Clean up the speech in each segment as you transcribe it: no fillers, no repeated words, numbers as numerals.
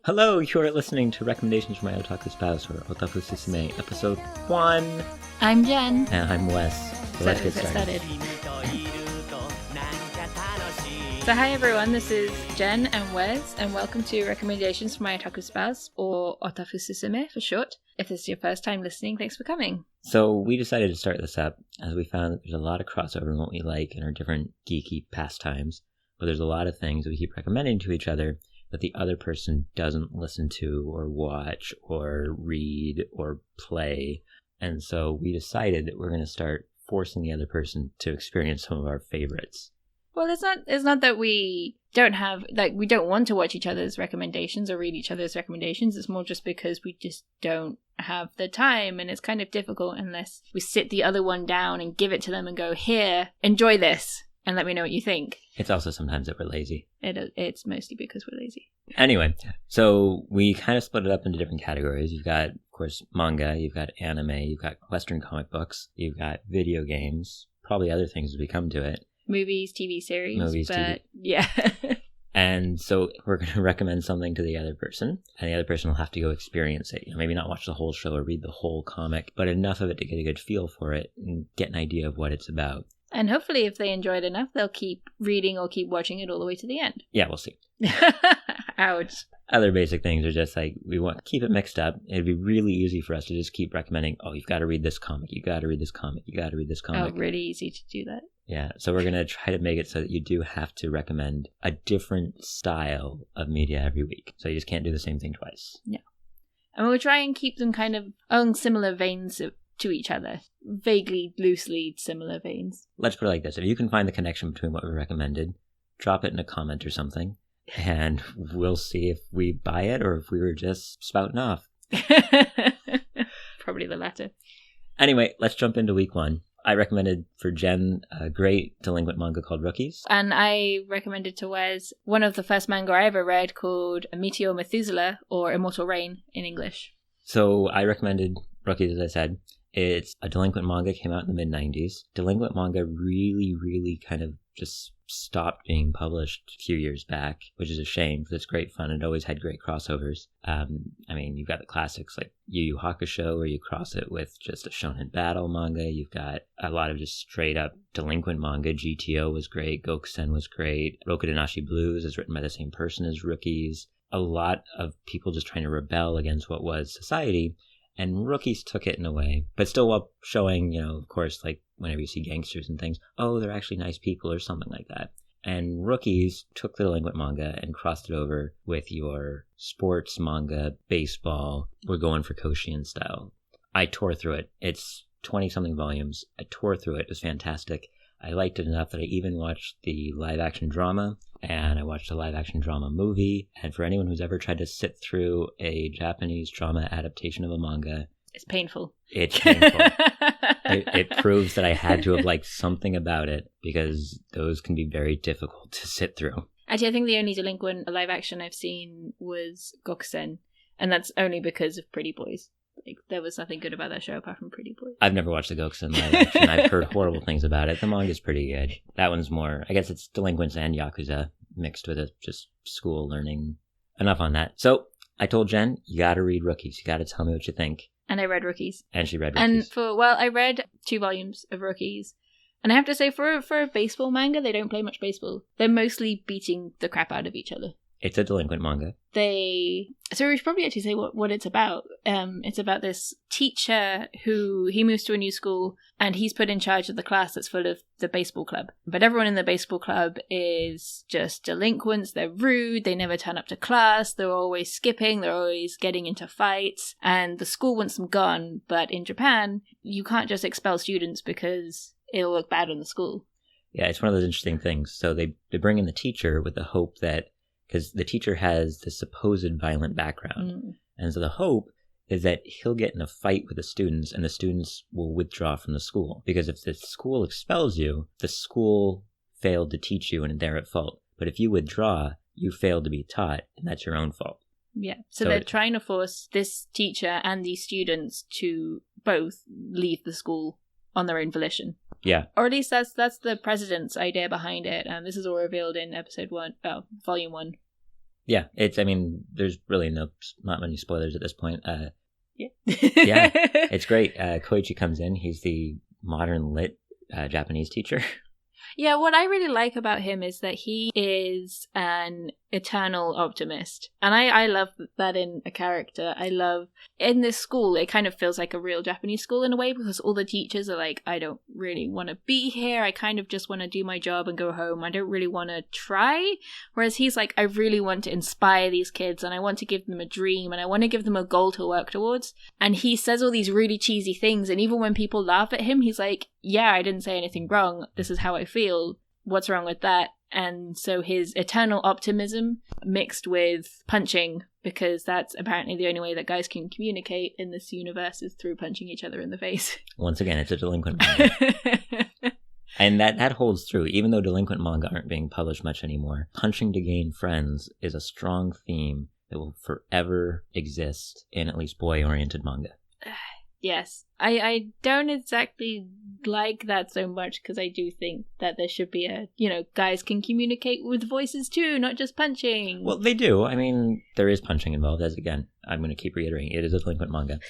Hello, you're listening to Recommendations from My Otaku Spouse, or Otafu Susume, Episode 1. I'm Jenn. And I'm Wes. So let's get started. So hi everyone, this is Jenn and Wes, and welcome to Recommendations from My Otaku Spouse, or Otafu Susume for short. If this is your first time listening, thanks for coming. So we decided to start this up as we found that there's a lot of crossover in what we like in our different geeky pastimes, but there's a lot of things that we keep recommending to each other that the other person doesn't listen to or watch or read or play. And so we decided that we're going to start forcing the other person to experience some of our favorites. Well, it's not that we don't have, we don't want to watch each other's recommendations or read each other's recommendations. It's more just because we just don't have the time, and it's kind of difficult unless we sit the other one down and give it to them and go, here, enjoy this, and let me know what you think. It's also sometimes that we're lazy. It's mostly because we're lazy. Anyway, so we kind of split it up into different categories. You've got, of course, manga, you've got anime, you've got Western comic books, you've got video games, probably other things as we come to it. Movies, TV series. TV. Yeah. And so we're going to recommend something to the other person, and the other person will have to go experience it. Maybe not watch the whole show or read the whole comic, but enough of it to get a good feel for it and get an idea of what it's about. And hopefully if they enjoy it enough, they'll keep reading or keep watching it all the way to the end. Yeah, we'll see. Ouch. Other basic things are just like, we want to keep it mixed up. It'd be really easy for us to just keep recommending, oh, you've got to read this comic, you got to read this comic, you got to read this comic. Oh, really easy to do that. Yeah, so we're going to try to make it so that you do have to recommend a different style of media every week. So you just can't do the same thing twice. Yeah. And we'll try and keep them kind of on similar veins to each other. Vaguely, loosely similar veins. Let's put it like this. If you can find the connection between what we recommended, drop it in a comment or something, and we'll see if we buy it or if we were just spouting off. Probably the latter. Anyway, let's jump into week one. I recommended for Jenn a great delinquent manga called Rookies. And I recommended to Wes one of the first manga I ever read called Meteor, Methuselah, or Immortal Rain in English. So I recommended Rookies, as I said. It's a delinquent manga, came out in the mid-90s. Delinquent manga really kind of just stopped being published a few years back, which is a shame because it's great fun. It always had great crossovers. You've got the classics like Yu Yu Hakusho, where you cross it with just a shonen battle manga. You've got a lot of just straight up delinquent manga. GTO was great. Gokusen was great. Rokudenashi Blues is written by the same person as Rookies. A lot of people just trying to rebel against what was society. And Rookies took it in a way, but still while showing, of course, like whenever you see gangsters and things, oh, they're actually nice people or something like that. And Rookies took the delinquent manga and crossed it over with your sports manga, baseball. We're going for Koshian style. I tore through it. It's 20-something volumes. I tore through it. It was fantastic. I liked it enough that I even watched the live-action drama, and I watched a live-action drama movie. And for anyone who's ever tried to sit through a Japanese drama adaptation of a manga, it's painful. It's painful. It proves that I had to have liked something about it, because those can be very difficult to sit through. Actually, I think the only delinquent live-action I've seen was Gokusen, and that's only because of Pretty Boys. There was nothing good about that show apart from Pretty Boys. I've never watched the Gokusen live action. I've heard horrible things about it. The manga's pretty good. That one's more, I guess it's delinquents and Yakuza mixed with just school learning. Enough on that. So I told Jenn, you gotta read Rookies. You gotta tell me what you think. And I read Rookies. And she read Rookies. And I read 2 volumes of Rookies. And I have to say, for a baseball manga, they don't play much baseball. They're mostly beating the crap out of each other. It's a delinquent manga. So we should probably actually say what it's about. It's about this teacher who he moves to a new school, and he's put in charge of the class that's full of the baseball club. But everyone in the baseball club is just delinquents. They're rude. They never turn up to class. They're always skipping. They're always getting into fights. And the school wants them gone. But in Japan, you can't just expel students because it'll look bad on the school. Yeah, it's one of those interesting things. So they bring in the teacher with the hope that, because the teacher has the supposed violent background. Mm. And so the hope is that he'll get in a fight with the students, and the students will withdraw from the school. Because if the school expels you, the school failed to teach you and they're at fault. But if you withdraw, you failed to be taught, and that's your own fault. Yeah. So they're trying to force this teacher and these students to both leave the school on their own volition. Yeah. Or at least that's the president's idea behind it. And this is all revealed in volume 1. Yeah, there's really not many spoilers at this point. Yeah. Yeah, it's great. Koichi comes in. He's the modern lit Japanese teacher. Yeah, what I really like about him is that he is an eternal optimist. And I love that in a character. I love, in this school, it kind of feels like a real Japanese school in a way, because all the teachers are like, I don't really want to be here. I kind of just want to do my job and go home. I don't really want to try. Whereas he's like, I really want to inspire these kids, and I want to give them a dream, and I want to give them a goal to work towards. And he says all these really cheesy things. And even when people laugh at him, he's like, yeah, I didn't say anything wrong. This is how I feel. What's wrong with that? And so his eternal optimism mixed with punching, because that's apparently the only way that guys can communicate in this universe is through punching each other in the face. Once again, it's a delinquent manga. And that holds true. Even though delinquent manga aren't being published much anymore, punching to gain friends is a strong theme that will forever exist in at least boy-oriented manga. Yes. I don't exactly like that so much, because I do think that there should be guys can communicate with voices too, not just punching. Well, they do. I mean, there is punching involved, as again, I'm going to keep reiterating, it is a delinquent manga.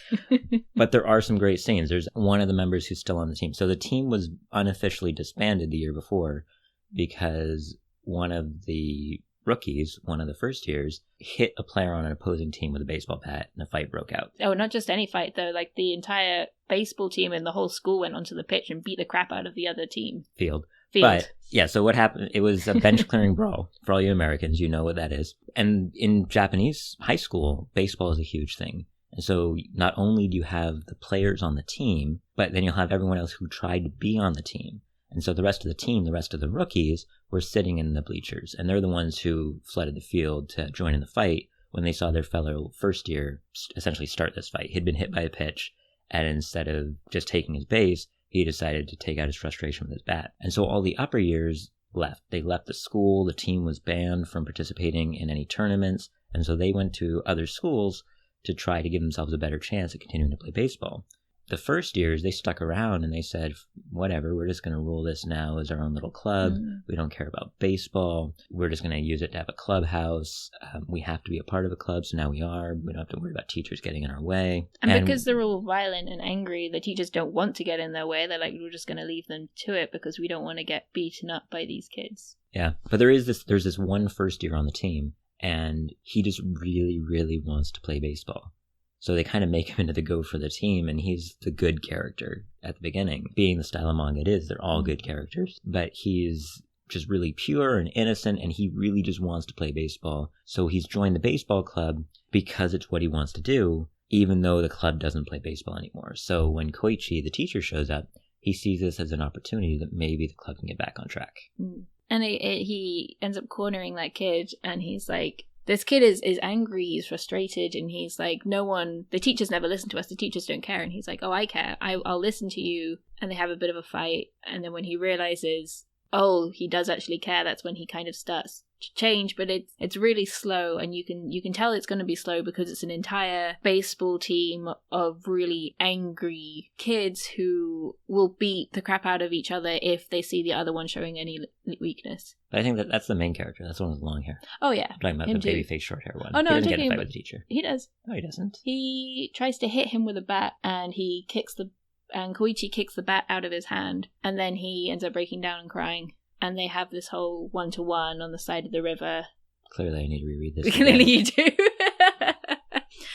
But there are some great scenes. There's one of the members who's still on the team. So the team was unofficially disbanded the year before because one of the rookies, one of the first years, hit a player on an opposing team with a baseball bat, and a fight broke out. Oh, not just any fight, though. Like, the entire baseball team and the whole school went onto the pitch and beat the crap out of the other team. Field. But, yeah, so what happened, it was a bench-clearing brawl. For all you Americans, you know what that is. And in Japanese high school, baseball is a huge thing. And so not only do you have the players on the team, but then you'll have everyone else who tried to be on the team. And so the rest of the team, the rest of the rookies, were sitting in the bleachers. And they're the ones who flooded the field to join in the fight when they saw their fellow first year essentially start this fight. He'd been hit by a pitch, and instead of just taking his base, he decided to take out his frustration with his bat. And so all the upper years left. They left the school. The team was banned from participating in any tournaments. And so they went to other schools to try to give themselves a better chance at continuing to play baseball. The first years, they stuck around and they said, whatever, we're just going to rule this now as our own little club. We don't care about baseball. We're just going to use it to have a clubhouse. We have to be a part of a club, so now we are. We don't have to worry about teachers getting in our way. And because they're all violent and angry, the teachers don't want to get in their way. They're like, we're just going to leave them to it because we don't want to get beaten up by these kids. Yeah, but there's this one first year on the team, and he just really, really wants to play baseball. So they kind of make him into the go for the team, and he's the good character at the beginning. Being the style of manga it is, they're all good characters. But he's just really pure and innocent, and he really just wants to play baseball. So he's joined the baseball club because it's what he wants to do, even though the club doesn't play baseball anymore. So when Koichi, the teacher, shows up, he sees this as an opportunity that maybe the club can get back on track. And he ends up cornering that kid, and he's like, this kid is angry, he's frustrated, and he's like, the teachers never listen to us, the teachers don't care. And he's like, oh, I care, I'll listen to you. And they have a bit of a fight, and then when he realizes, oh, he does actually care, that's when he kind of starts to change. But it's really slow, and you can tell it's going to be slow because it's an entire baseball team of really angry kids who will beat the crap out of each other if they see the other one showing any weakness. But I think that's the main character. That's the one with long hair. Oh yeah, I'm talking about the babyface short hair one. Oh no, he doesn't get in a fight with the teacher. He does. No, he doesn't. He tries to hit him with a bat, and Koichi kicks the bat out of his hand, and then he ends up breaking down and crying. And they have this whole 1-to-1 on the side of the river. Clearly I need to reread this. Clearly you do.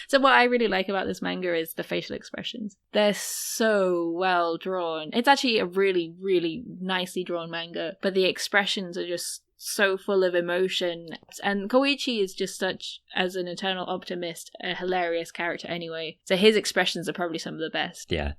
So what I really like about this manga is the facial expressions. They're so well drawn. It's actually a really, really nicely drawn manga, but the expressions are just so full of emotion. And Koichi is just such, as an eternal optimist, a hilarious character anyway. So his expressions are probably some of the best. Yeah.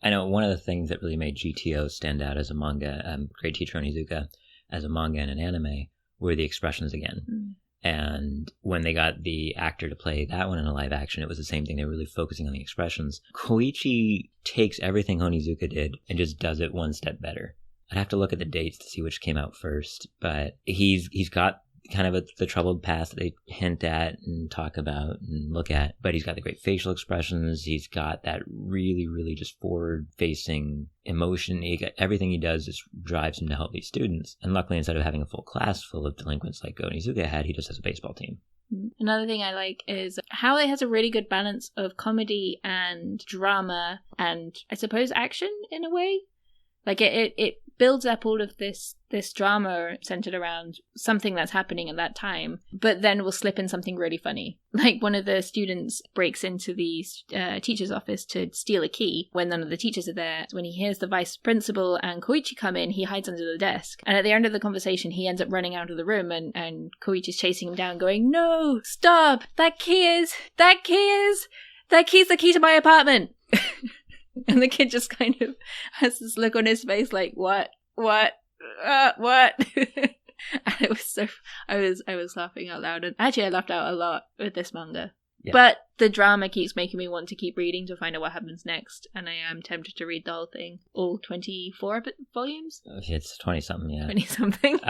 I know one of the things that really made GTO stand out as a manga, Great Teacher Onizuka, as a manga and an anime, were the expressions again. And when they got the actor to play that one in a live action, it was the same thing. They were really focusing on the expressions. Koichi takes everything Onizuka did and just does it one step better. I'd have to look at the dates to see which came out first, but he's got kind of the troubled past that they hint at and talk about and look at. But he's got the great facial expressions. He's got that really, really just forward-facing emotion. Everything he does just drives him to help these students. And luckily, instead of having a full class full of delinquents like Onizuka had, he just has a baseball team. Another thing I like is how it has a really good balance of comedy and drama and, I suppose, action in a way. Like it builds up all of this drama centered around something that's happening at that time, but then will slip in something really funny. Like one of the students breaks into the teacher's office to steal a key when none of the teachers are there. When he hears the vice principal and Koichi come in, he hides under the desk. And at the end of the conversation, he ends up running out of the room and Koichi's chasing him down going, "No, stop! That key's the key to my apartment!" And the kid just kind of has this look on his face like, what? And it was so, I was laughing out loud. And actually I laughed out a lot with this manga. Yeah. But the drama keeps making me want to keep reading to find out what happens next. And I am tempted to read the whole thing. All 24 volumes? It's 20-something, yeah. 20-something.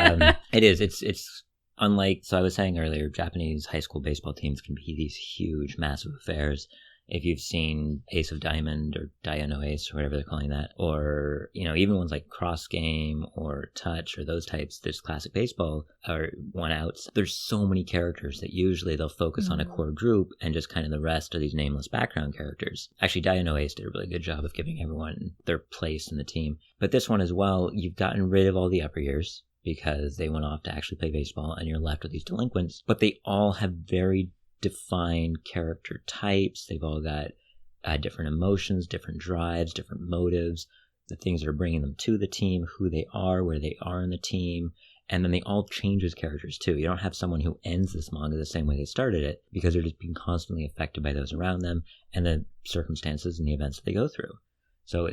It is. It's unlike, so I was saying earlier, Japanese high school baseball teams can be these huge, massive affairs. If you've seen Ace of Diamond or Diano Ace or whatever they're calling that, or, even ones like Cross Game or Touch or those types, there's classic baseball or one outs. There's so many characters that usually they'll focus on a core group and just kind of the rest are these nameless background characters. Actually, Diano Ace did a really good job of giving everyone their place in the team. But this one as well, you've gotten rid of all the upper years because they went off to actually play baseball and you're left with these delinquents, but they all have very defined character types. They've all got different emotions, different drives, different motives, the things that are bringing them to the team, who they are, where they are in the team, and then they all change as characters too. You don't have someone who ends this manga the same way they started it because they're just being constantly affected by those around them and the circumstances and the events that they go through. So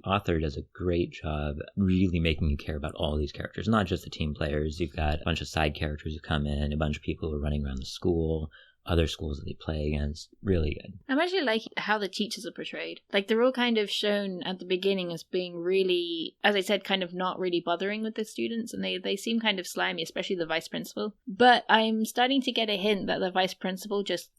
author does a great job really making you care about all these characters, not just the team players. You've got a bunch of side characters who come in, a bunch of people who are running around the school, other schools that they play against. Really good. I'm actually liking how the teachers are portrayed. Like, they're all kind of shown at the beginning as being really, as I said, kind of not really bothering with the students, and they seem kind of slimy, especially the vice principal. But I'm starting to get a hint that the vice principal just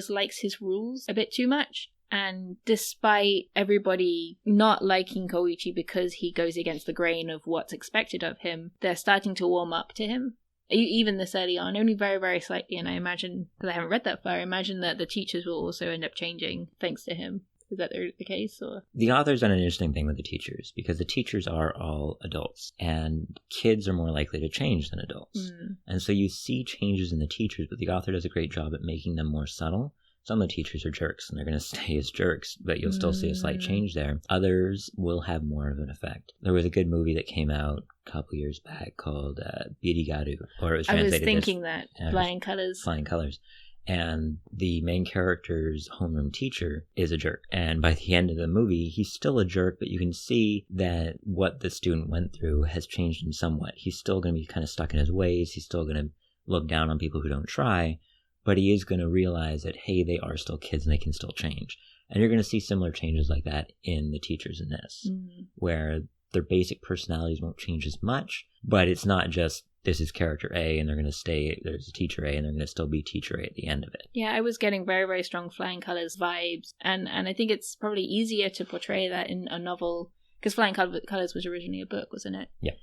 likes his rules a bit too much. And despite everybody not liking Koichi because he goes against the grain of what's expected of him, they're starting to warm up to him. Even this early on, only very, very slightly, and I imagine, because I haven't read that far, I imagine that the teachers will also end up changing thanks to him. Is that the case? Or the author's done an interesting thing with the teachers, because the teachers are all adults, and kids are more likely to change than adults. And so you see changes in the teachers, but the author does a great job at making them more subtle. Some of the teachers are jerks, and they're going to stay as jerks, but you'll still see a slight change there. Others will have more of an effect. There was a good movie that came out a couple years back called Birigaru, or it was translated I was thinking that, Flying Colors. Flying Colors. And the main character's homeroom teacher is a jerk. And by the end of the movie, he's still a jerk, but you can see that what the student went through has changed him somewhat. He's still going to be kind of stuck in his ways. He's still going to look down on people who don't try. But he is going to realize that, hey, they are still kids and they can still change. And you're going to see similar changes like that in the teachers in this, where their basic personalities won't change as much, but it's not just this is character A and they're going to stay, there's a teacher A and they're going to still be teacher A at the end of it. Yeah, I was getting very, very strong Flying Colors vibes. And I think it's probably easier to portray that in a novel, because Flying Colors was originally a book, wasn't it? Yeah.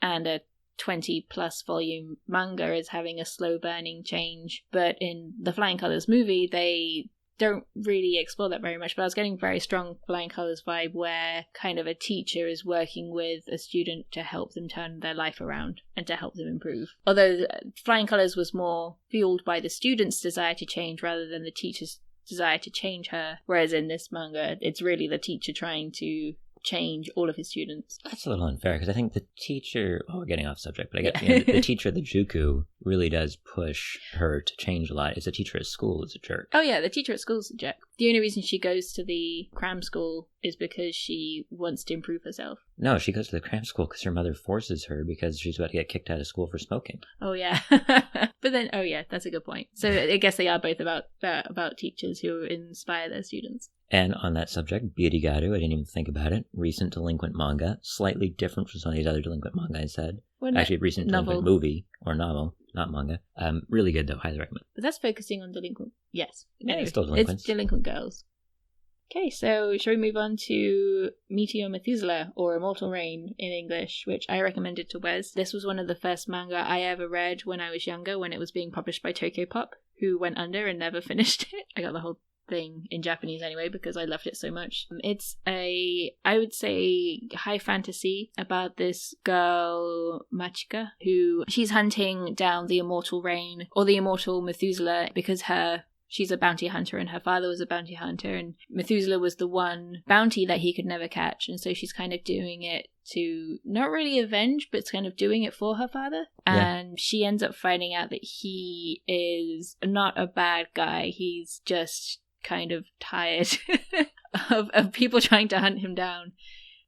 And a 20 plus volume manga is having a slow burning change, but in the Flying Colors movie they don't really explore that very much. But I was getting very strong Flying Colors vibe where kind of a teacher is working with a student to help them turn their life around and to help them improve, although Flying Colors was more fueled by the student's desire to change rather than the teacher's desire to change her, whereas in this manga it's really the teacher trying to change all of his students. That's a little unfair, because I think the teacher, we're getting off subject, but I get the teacher, the Juku, really does push her to change a lot. Is the teacher at school is a jerk. Oh yeah, the teacher at school is a jerk. The only reason she goes to the cram school is because she wants to improve herself. No, she goes to the cram school because her mother forces her because she's about to get kicked out of school for smoking. Oh yeah. But then, oh yeah, that's a good point. So I guess they are both about teachers who inspire their students. And on that subject, Birigaru, I didn't even think about it. Recent delinquent manga, slightly different from some of these other delinquent manga I said. Actually, a recent novel. delinquent movie or novel, not manga. Really good though, highly recommend. But that's focusing on delinquent. Yes. Yeah, it's still delinquents. It's delinquent girls. Okay, so shall we move on to Meteor Methuselah, or Immortal Rain in English, which I recommended to Wes. This was one of the first manga I ever read when I was younger, when it was being published by Tokyopop, who went under and never finished it. I got the whole thing in Japanese anyway because I loved it so much. It's I would say, high fantasy about this girl, Machika, who she's hunting down the Immortal Rain, or the Immortal Methuselah, because she's a bounty hunter and her father was a bounty hunter, and Methuselah was the one bounty that he could never catch, and so she's kind of doing it to not really avenge, but kind of doing it for her father. Yeah. And she ends up finding out that he is not a bad guy. He's just kind of tired of people trying to hunt him down.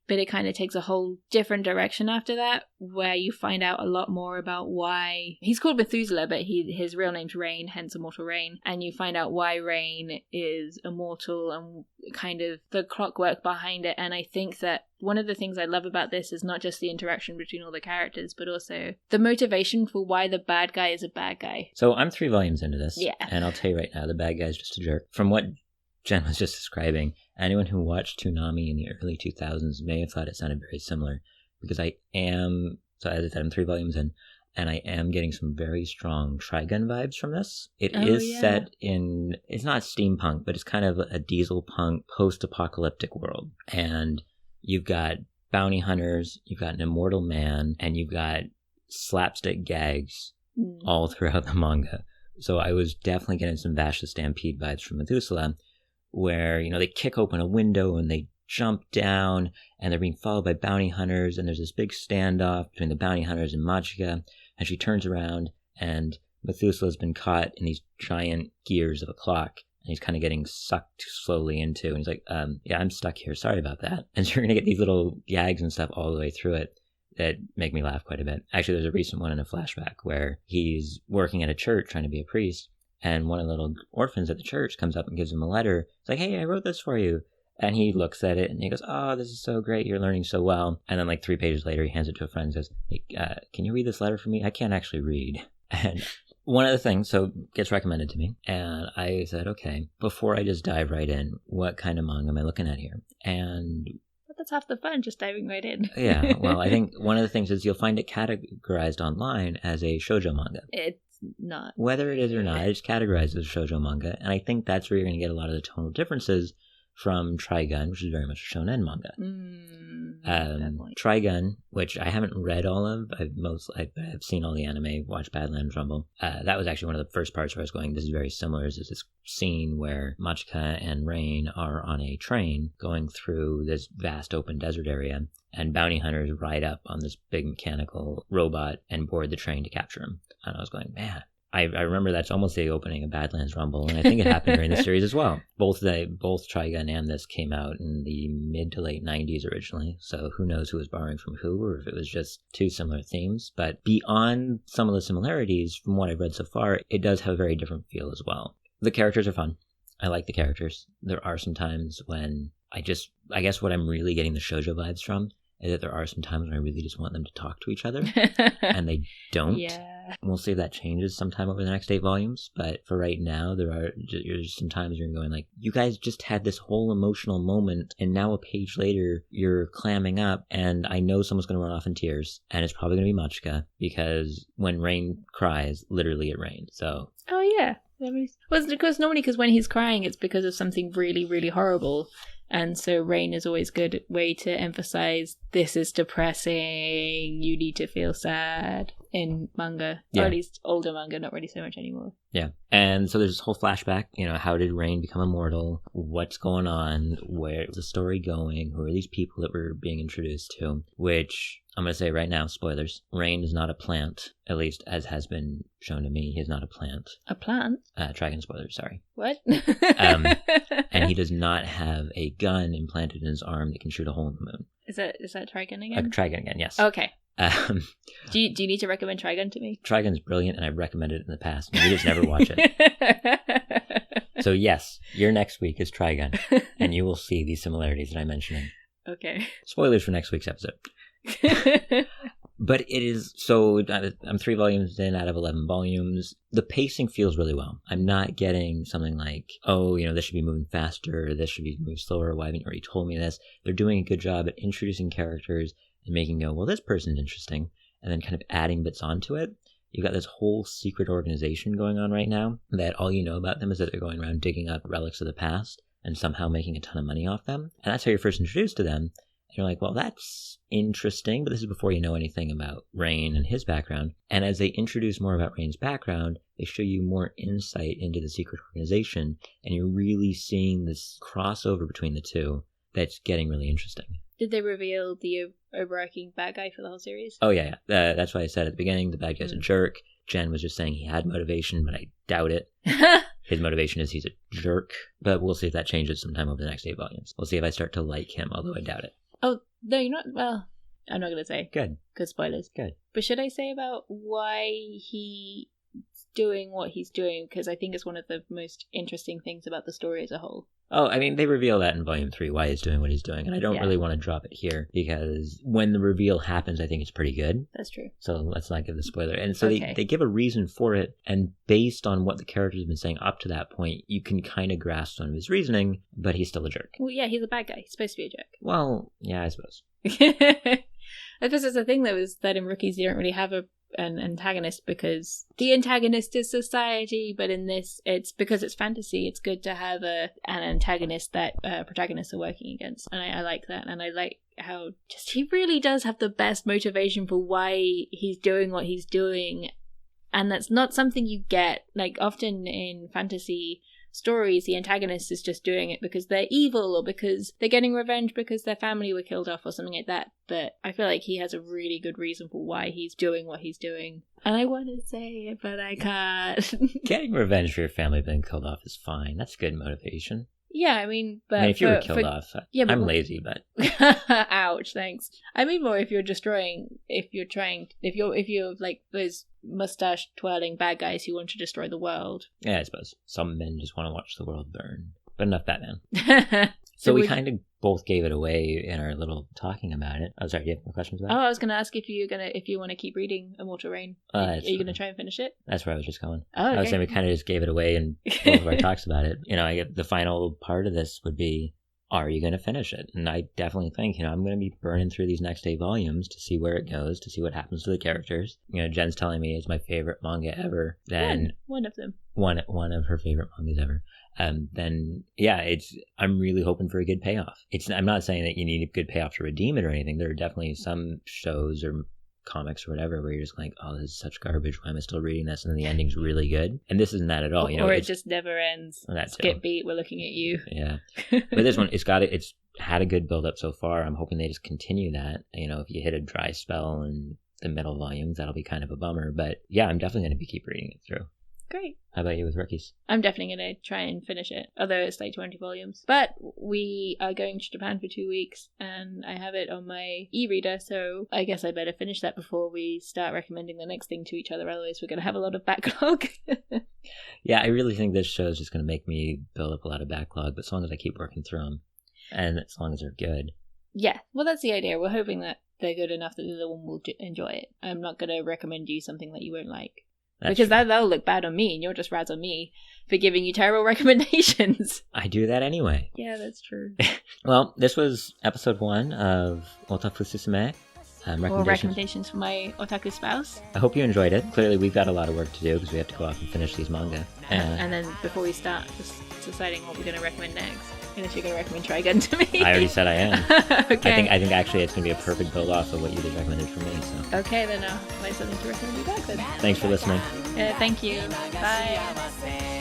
But it kind of takes a whole different direction after that, where you find out a lot more about why he's called Methuselah, but his real name's Rain, hence Immortal Rain. And you find out why Rain is immortal and kind of the clockwork behind it. And I think that one of the things I love about this is not just the interaction between all the characters, but also the motivation for why the bad guy is a bad guy. So I'm 3 volumes into this. Yeah. And I'll tell you right now, the bad guy's just a jerk. From what Jenn was just describing, anyone who watched Toonami in the early 2000s may have thought it sounded very similar, because so as I said, I'm 3 volumes in, and I am getting some very strong Trigun vibes from this. It is set in, it's not steampunk, but it's kind of a diesel punk post-apocalyptic world. And you've got bounty hunters, you've got an immortal man, and you've got slapstick gags all throughout the manga. So I was definitely getting some Vash the Stampede vibes from Methuselah, where, they kick open a window and they jump down and they're being followed by bounty hunters, and there's this big standoff between the bounty hunters and Machika, and she turns around and Methuselah's been caught in these giant gears of a clock, and he's kind of getting sucked slowly into, and he's like, yeah, I'm stuck here, sorry about that. And so you're going to get these little gags and stuff all the way through it that make me laugh quite a bit. Actually, there's a recent one in a flashback where he's working at a church trying to be a priest, and one of the little orphans at the church comes up and gives him a letter. It's like, hey, I wrote this for you. And he looks at it and he goes, oh, this is so great. You're learning so well. And then like 3 pages later, he hands it to a friend and says, hey, can you read this letter for me? I can't actually read. And one of the things, so gets recommended to me. And I said, okay, before I just dive right in, what kind of manga am I looking at here? And that's half the fun, just diving right in. Yeah, well, I think one of the things is you'll find it categorized online as a shojo manga. It's not. Whether it is or not, it's categorized as a shojo manga, and I think that's where you're going to get a lot of the tonal differences from Trigun, which is very much a shonen manga. Trigun, which I haven't read all of, I've seen all the anime, watched Badlands Rumble. That was actually one of the first parts where I was going, this is very similar. Is this scene where Machika and Rain are on a train going through this vast open desert area, and bounty hunters ride up on this big mechanical robot and board the train to capture him. And I was going, man, I remember that's almost the opening of Badlands Rumble, and I think it happened during the series as well. Both Trigun and this came out in the mid to late 90s originally, so who knows who was borrowing from who, or if it was just 2 similar themes. But beyond some of the similarities, from what I've read so far, it does have a very different feel as well. The characters are fun. I like the characters. There are some times when I guess what I'm really getting the shoujo vibes from is that there are some times when I really just want them to talk to each other, and they don't. Yeah. We'll see if that changes sometime over the next 8 volumes, but for right now, there's some times you're going like, you guys just had this whole emotional moment, and now a page later, you're clamming up, and I know someone's going to run off in tears, and it's probably going to be Machika, because when Rain cries, literally it rains, so... Oh, yeah. Well, it's because when he's crying, it's because of something really, really horrible. And so Rain is always a good way to emphasize, this is depressing, you need to feel sad in manga. Yeah. Or at least older manga, not really so much anymore. Yeah. And so there's this whole flashback, how did Rain become immortal? What's going on? Where's the story going? Who are these people that we're being introduced to? Which, I'm going to say right now, spoilers, Rain is not a plant, at least as has been shown to me. He is not a plant. A plant? Trigun spoilers, sorry. What? And he does not have a gun implanted in his arm that can shoot a hole in the moon. Is that Trigun again? Trigun again, yes. Okay. Do you need to recommend Trigun to me? Trigun's brilliant, and I've recommended it in the past. You just never watch it. So yes, your next week is Trigun, and you will see these similarities that I'm mentioning. Okay. Spoilers for next week's episode. But it is, so I'm 3 volumes in out of 11 volumes. The pacing feels really well. I'm not getting something like, oh, this should be moving faster, this should be moving slower, why haven't you already told me this? They're doing a good job at introducing characters and making go, well, this person's interesting, and then kind of adding bits onto it. You've got this whole secret organization going on right now that all you know about them is that they're going around digging up relics of the past and somehow making a ton of money off them. And that's how you're first introduced to them. You're like, well, that's interesting, but this is before you know anything about Rain and his background. And as they introduce more about Rain's background, they show you more insight into the secret organization, and you're really seeing this crossover between the two that's getting really interesting. Did they reveal the overarching bad guy for the whole series? Oh, yeah. That's why I said at the beginning, the bad guy's a jerk. Jen was just saying he had motivation, but I doubt it. His motivation is he's a jerk, but we'll see if that changes sometime over the next 8 volumes. We'll see if I start to like him, although I doubt it. Oh, no, you're not. Well, I'm not going to say. Good. Because spoilers. Good. But should I say about why he's doing what he's doing? Because I think it's one of the most interesting things about the story as a whole. Oh, I mean, they reveal that in Volume 3, why he's doing what he's doing. And I don't really want to drop it here, because when the reveal happens, I think it's pretty good. That's true. So let's not give the spoiler. And so they give a reason for it, and based on what the characters have been saying up to that point, you can kind of grasp some of his reasoning, but he's still a jerk. Well, yeah, he's a bad guy. He's supposed to be a jerk. Well, yeah, I suppose. I guess it's the thing, though, is that in Rookies you don't really have an antagonist, because the antagonist is society, but in this, it's because it's fantasy, it's good to have an antagonist that protagonists are working against. And I like that, and I like how just he really does have the best motivation for why he's doing what he's doing. And that's not something you get, like, often in fantasy stories, the antagonist is just doing it because they're evil or because they're getting revenge because their family were killed off or something like that. But I feel like he has a really good reason for why he's doing what he's doing. And I want to say it, but I can't. Getting revenge for your family being killed off is fine. That's good motivation. Yeah, I mean, but... I mean, if you were killed off, yeah, I'm lazy, but... Ouch, thanks. I mean more if you're destroying... If you're like those mustache-twirling bad guys who want to destroy the world. Yeah, I suppose. Some men just want to watch the world burn. But enough Batman. So we kind of both gave it away in our little talking about it. Oh, sorry, do you have more questions about it? Oh, I was going to ask if you want to keep reading Immortal Rain. Are you going to try and finish it? That's where I was just going. Oh, okay. I was saying we kind of just gave it away in both of our talks about it. I get the final part of this would be, are you going to finish it? And I definitely think, I'm going to be burning through these next 8 volumes to see where it goes, to see what happens to the characters. Jen's telling me it's my favorite manga ever. Then one of them. One of her favorite mangas ever. Then yeah, I'm really hoping for a good payoff. I'm not saying that you need a good payoff to redeem it or anything. There are definitely some shows or comics or whatever where you're just like, oh, this is such garbage, why am I still reading this? And then the ending's really good. And this isn't that at all. Or it just never ends. Skip beat, we're looking at you. Yeah. But this one, it's had a good build up so far. I'm hoping they just continue that. If you hit a dry spell in the middle volumes, that'll be kind of a bummer. But yeah, I'm definitely going to keep reading it through. Great. How about you with Rookies? I'm definitely going to try and finish it, although it's like 20 volumes. But we are going to Japan for 2 weeks, and I have it on my e-reader, so I guess I better finish that before we start recommending the next thing to each other, otherwise we're going to have a lot of backlog. Yeah, I really think this show is just going to make me build up a lot of backlog, but as long as I keep working through them, and as long as they're good. Yeah, well, that's the idea. We're hoping that they're good enough that the other one will enjoy it. I'm not going to recommend you something that you won't like. Because that'll look bad on me, and you'll just razz on me for giving you terrible recommendations. I do that anyway. Yeah, that's true. Well, this was episode 1 of Otafu Susume. Recommendations for my otaku spouse. I hope you enjoyed it. Clearly, we've got a lot of work to do because we have to go off and finish these manga. And then before we start, just deciding what we're going to recommend next. Unless you're going to recommend Trigun to me. I already said I am. Okay. I think actually it's going to be a perfect build off of what you just recommended for me. So. Okay, then I'll find something to recommend you back then. Thanks for listening. Thank you. Bye.